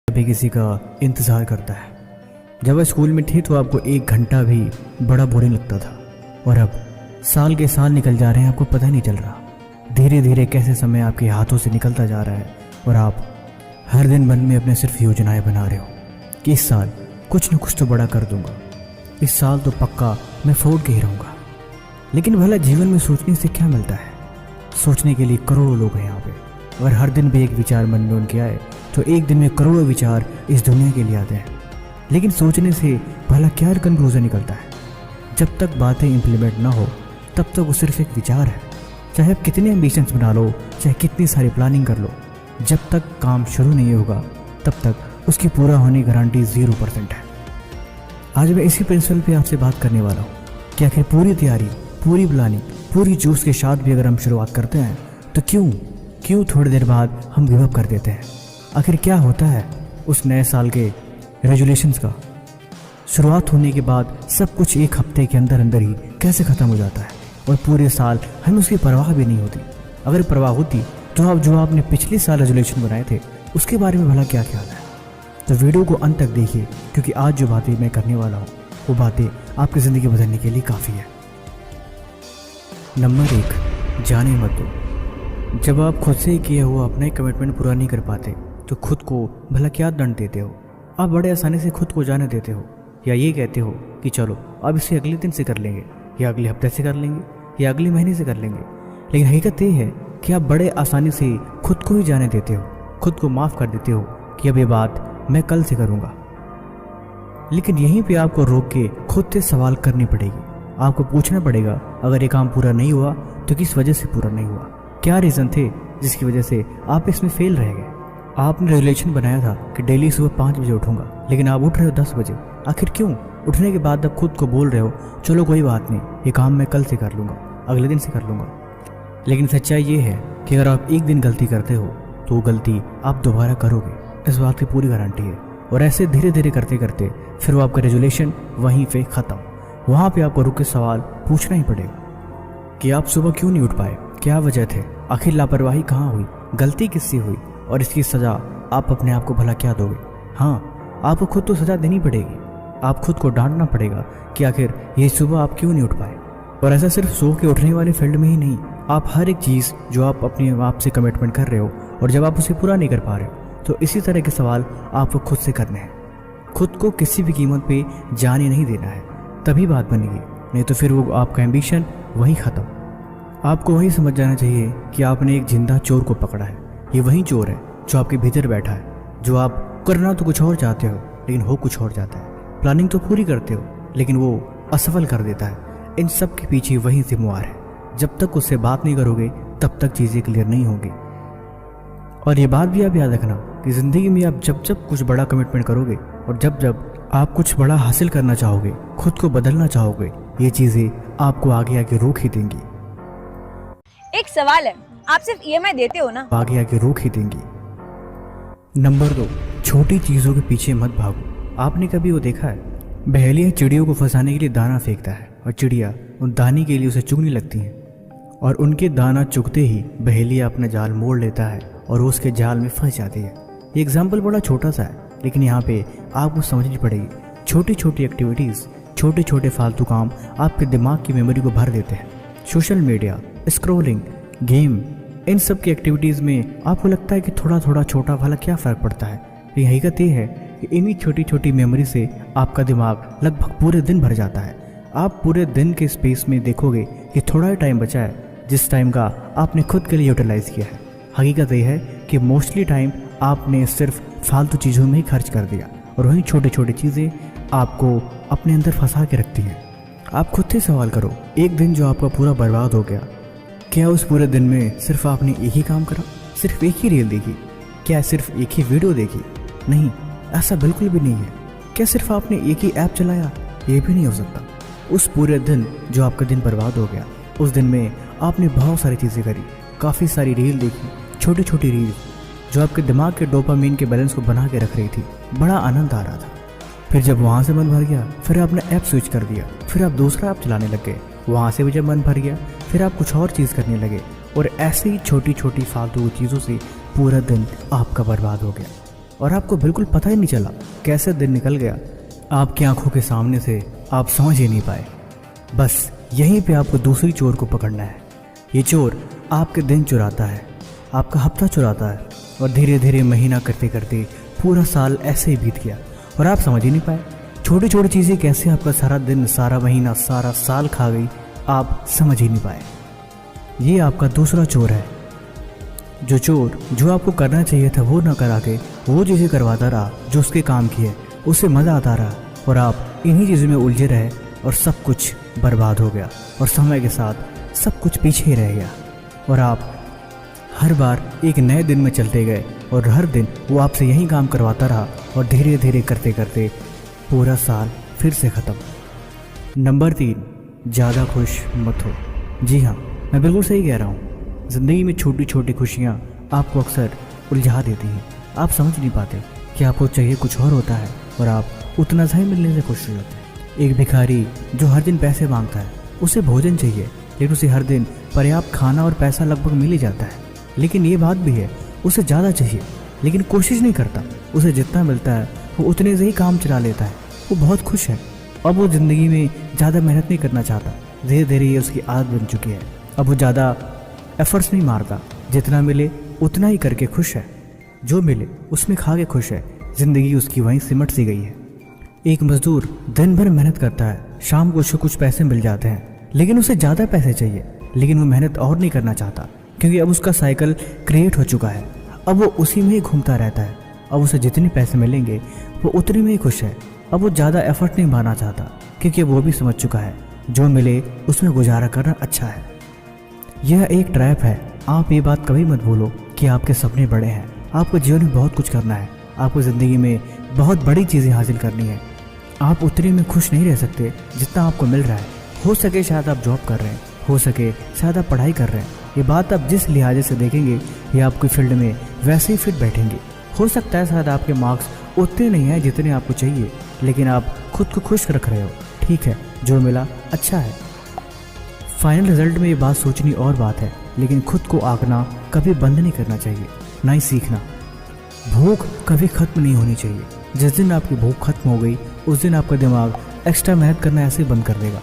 कभी किसी का इंतज़ार करता है। जब वह स्कूल में थी तो आपको 1 घंटा भी बड़ा बोरिंग लगता था, और अब साल के साल निकल जा रहे हैं, आपको पता ही नहीं चल रहा। धीरे धीरे कैसे समय आपके हाथों से निकलता जा रहा है और आप हर दिन मन में अपने सिर्फ योजनाएं बना रहे हो कि इस साल कुछ न कुछ तो बड़ा कर दूंगा, इस साल तो पक्का मैं फोड़ के ही रहूँगा। लेकिन भला जीवन में सोचने से क्या मिलता है? सोचने के लिए करोड़ों लोग हैं यहाँ पे। अगर हर दिन भी एक विचार मन में उनके आए तो एक दिन में करोड़ों विचार इस दुनिया के लिए आते हैं। लेकिन सोचने से भला क्या कंक्लूजन निकलता है? जब तक बातें इम्प्लीमेंट ना हो तब तक वो सिर्फ एक विचार है। चाहे आप कितने एम्बिशंस बना लो, चाहे कितनी सारी प्लानिंग कर लो, जब तक काम शुरू नहीं होगा तब तक उसकी पूरा होने की गारंटी 0% है। आज मैं इसी प्रिंसिपल पे आपसे बात करने वाला हूँ कि आखिर पूरी तैयारी, पूरी प्लानिंग, पूरी जोश के साथ भी अगर हम शुरुआत करते हैं तो क्यों थोड़ी देर बाद हम गिव अप कर देते हैं? आखिर क्या होता है उस नए साल के रेजुलेशंस का? शुरुआत होने के बाद सब कुछ 1 हफ्ते के अंदर अंदर ही कैसे ख़त्म हो जाता है और पूरे साल हमें उसकी परवाह भी नहीं होती। अगर परवाह होती तो आप जो आपने पिछले साल रेजुलेशन बनाए थे उसके बारे में भला क्या ख्याल है? तो वीडियो को अंत तक देखिए, क्योंकि आज जो बातें मैं करने वाला हूँ वो बातें आपकी ज़िंदगी बदलने के लिए काफ़ी है। नंबर 1, जाने मत दो। जब आप खुद से ही किया हुआ अपना कमिटमेंट पूरा नहीं कर पाते तो खुद को भला क्या दंड देते हो? आप बड़े आसानी से खुद को जाने देते हो, या ये कहते हो कि चलो अब इसे अगले दिन से कर लेंगे, या अगले हफ्ते से कर लेंगे, या अगले महीने से कर लेंगे। लेकिन हकीकत ये है कि आप बड़े आसानी से खुद को ही जाने देते हो, खुद को माफ़ कर देते हो कि अब ये बात मैं कल से करूँगा। लेकिन यहीं पे आपको रोक के खुद से सवाल करनी पड़ेगी। आपको पूछना पड़ेगा, अगर ये काम पूरा नहीं हुआ तो किस वजह से पूरा नहीं हुआ? क्या रीज़न थे जिसकी वजह से आप इसमें फेल रह गए? आपने रेजुलेशन बनाया था कि डेली सुबह 5 बजे उठूंगा, लेकिन आप उठ रहे हो 10 बजे। आखिर क्यों? उठने के बाद आप खुद को बोल रहे हो चलो कोई बात नहीं, ये काम मैं कल से कर लूँगा, अगले दिन से कर लूँगा। लेकिन सच्चाई ये है कि अगर आप एक दिन गलती करते हो तो वो गलती आप दोबारा करोगे, इस बात की पूरी गारंटी है। और ऐसे धीरे धीरे करते करते फिर वो आपका रेजुलेशन वहीं पे ख़त्म। वहाँ पे आपको रुक के सवाल पूछना ही पड़ेगा कि आप सुबह क्यों नहीं उठ पाए, क्या वजह थे, आखिर लापरवाही कहाँ हुई, गलती किससे हुई, और इसकी सज़ा आप अपने आप को भला क्या दोगे? हाँ, आपको खुद तो सज़ा देनी पड़ेगी। आप खुद को डांटना पड़ेगा कि आखिर ये सुबह आप क्यों नहीं उठ पाए। और ऐसा सिर्फ सो के उठने वाले फील्ड में ही नहीं, आप हर एक चीज़ जो आप अपने आप से कमिटमेंट कर रहे हो और जब आप उसे पूरा नहीं कर पा रहे हो तो इसी तरह के सवाल आपको खुद से करने हैं। खुद को किसी भी कीमत पे जाने नहीं देना है, तभी बात बनेगी, नहीं तो फिर वो आपका एम्बिशन वहीं ख़त्म। आपको वही समझ जाना चाहिए कि आपने एक जिंदा चोर को पकड़ा है। ये वही चोर है जो आपके भीतर बैठा है, जो आप करना तो कुछ और चाहते हो लेकिन हो कुछ और जाता है। प्लानिंग तो पूरी करते हो लेकिन वो असफल कर देता है। इन सब के पीछे वही जिम्मेवार है। जब तक उससे बात नहीं करोगे तब तक चीज़ें क्लियर नहीं होंगी। और ये बात भी आप याद रखना कि ज़िंदगी में आप जब जब कुछ बड़ा कमिटमेंट करोगे और जब जब आप कुछ बड़ा हासिल करना चाहोगे, खुद को बदलना चाहोगे, ये चीज़ें आपको आगे आके रोक ही देंगी। एक सवाल है, आप सिर्फ EMI देते हो ना? आगे आके रोक ही देंगी। नंबर 2, छोटी चीज़ों के पीछे मत भागो। आपने कभी वो देखा है, बहेलियाँ चिड़ियों को फंसाने के लिए दाना फेंकता है और चिड़िया उन दाने के लिए उसे चुगने लगती हैं, और उनके दाना चुगते ही बहेलिया अपना जाल मोड़ लेता है और वो उसके जाल में फंस जाती है। ये एग्जाम्पल बड़ा छोटा सा है, लेकिन यहाँ पे आपको समझनी पड़ेगी। छोटी छोटी एक्टिविटीज़, छोटे छोटे फालतू काम आपके दिमाग की मेमोरी को भर देते हैं। सोशल मीडिया, स्क्रॉलिंग, गेम, इन सब की एक्टिविटीज़ में आपको लगता है कि थोड़ा थोड़ा छोटा भला क्या फ़र्क पड़ता है। ये हकीकत ये है कि इन्हीं छोटी छोटी मेमोरी से आपका दिमाग लगभग पूरे दिन भर जाता है। आप पूरे दिन के स्पेस में देखोगे कि थोड़ा ही टाइम बचा है जिस टाइम का आपने खुद के लिए यूटिलाइज़ किया है। हकीकत ये है कि मोस्टली टाइम आपने सिर्फ फालतू चीज़ों में ही खर्च कर दिया, और वही छोटी छोटी चीज़ें आपको अपने अंदर फंसा के रखती हैं। आप खुद से सवाल करो, एक दिन जो आपका पूरा बर्बाद हो गया, क्या उस पूरे दिन में सिर्फ आपने एक ही काम करा, सिर्फ एक ही रील देखी, क्या सिर्फ एक ही वीडियो देखी? नहीं, ऐसा बिल्कुल भी नहीं है। क्या सिर्फ आपने एक ही ऐप चलाया? ये भी नहीं हो सकता। उस पूरे दिन जो आपका दिन बर्बाद हो गया, उस दिन में आपने बहुत सारी चीज़ें करी, काफ़ी सारी रील देखी, छोटी छोटी रील जो आपके दिमाग के डोपामीन के बैलेंस को बना के रख रही थी। बड़ा आनंद आ रहा था। फिर जब वहाँ से मन भर गया, फिर आपने ऐप स्विच कर दिया, फिर आप दूसरा ऐप चलाने लग गए। वहाँ से भी जब मन भर गया, फिर आप कुछ और चीज़ करने लगे, और ऐसे ही छोटी छोटी फालतू चीज़ों से पूरा दिन आपका बर्बाद हो गया। और आपको बिल्कुल पता ही नहीं चला कैसे दिन निकल गया। आपकी आंखों के सामने से आप समझ ही नहीं पाए। बस यहीं पे आपको दूसरी चोर को पकड़ना है। ये चोर आपके दिन चुराता है, आपका हफ्ता चुराता है, और धीरे धीरे महीना करते करते पूरा साल ऐसे ही बीत गया और आप समझ ही नहीं पाए। छोटी छोटी चीज़ें कैसे आपका सारा दिन, सारा महीना, सारा साल खा गई, आप समझ ही नहीं पाए। ये आपका दूसरा चोर है। जो चोर जो आपको करना चाहिए था वो ना करा के वो चीज़ें करवाता रहा जो उसके काम की है, उससे मज़ा आता रहा और आप इन्हीं चीज़ों में उलझे रहे और सब कुछ बर्बाद हो गया और समय के साथ सब कुछ पीछे ही रह गया और आप हर बार एक नए दिन में चलते गए और हर दिन वो आपसे यही काम करवाता रहा और धीरे धीरे करते करते पूरा साल फिर से ख़त्म। नंबर 3, ज़्यादा खुश मत हो। जी हाँ, मैं बिल्कुल सही कह रहा हूँ। ज़िंदगी में छोटी छोटी खुशियाँ आपको अक्सर उलझा देती हैं। आप समझ नहीं पाते कि आपको चाहिए कुछ और होता है और आप उतना सा ही मिलने से खुश हो जाते हैं। एक भिखारी जो हर दिन पैसे मांगता है, उसे भोजन चाहिए लेकिन उसे हर दिन पर्याप्त खाना और पैसा लगभग मिल ही जाता है। लेकिन ये बात भी है, उसे ज़्यादा चाहिए लेकिन कोशिश नहीं करता। उसे जितना मिलता है वो उतने से ही काम चला लेता है। वो बहुत खुश है। अब वो ज़िंदगी में ज़्यादा मेहनत नहीं करना चाहता। धीरे धीरे ये उसकी आदत बन चुकी है। अब वो ज़्यादा एफर्ट्स नहीं मारता, जितना मिले उतना ही करके खुश है। जो मिले उसमें खा के खुश है। ज़िंदगी उसकी वहीं सिमट सी गई है। एक मज़दूर दिन भर मेहनत करता है, शाम को उसको कुछ पैसे मिल जाते हैं लेकिन उसे ज़्यादा पैसे चाहिए, लेकिन वो मेहनत और नहीं करना चाहता क्योंकि अब उसका साइकिल क्रिएट हो चुका है। अब वो उसी में ही घूमता रहता है। अब उसे जितने पैसे मिलेंगे वो उतने में ही खुश है। अब वो ज़्यादा एफर्ट नहीं मारना चाहता क्योंकि वो भी समझ चुका है जो मिले उसमें गुजारा करना अच्छा है। यह एक ट्रैप है। आप ये बात कभी मत भूलो कि आपके सपने बड़े हैं। आपको जीवन में बहुत कुछ करना है। आपको ज़िंदगी में बहुत बड़ी चीज़ें हासिल करनी है। आप उतने में खुश नहीं रह सकते जितना आपको मिल रहा है। हो सके शायद आप जॉब कर रहे हैं, हो सके शायद आप पढ़ाई कर रहे हैं। ये बात आप जिस लिहाजे से देखेंगे ये आपकी फील्ड में वैसे ही फिट बैठेंगे। हो सकता है शायद आपके मार्क्स उतने नहीं हैं जितने आपको चाहिए, लेकिन आप खुद को खुश रख रहे हो। ठीक है, जो मिला अच्छा है। फाइनल रिजल्ट में ये बात सोचनी और बात है, लेकिन खुद को आंकना कभी बंद नहीं करना चाहिए, ना ही सीखना। भूख कभी ख़त्म नहीं होनी चाहिए। जिस दिन आपकी भूख खत्म हो गई उस दिन आपका दिमाग एक्स्ट्रा मेहनत करना ऐसे ही बंद कर देगा।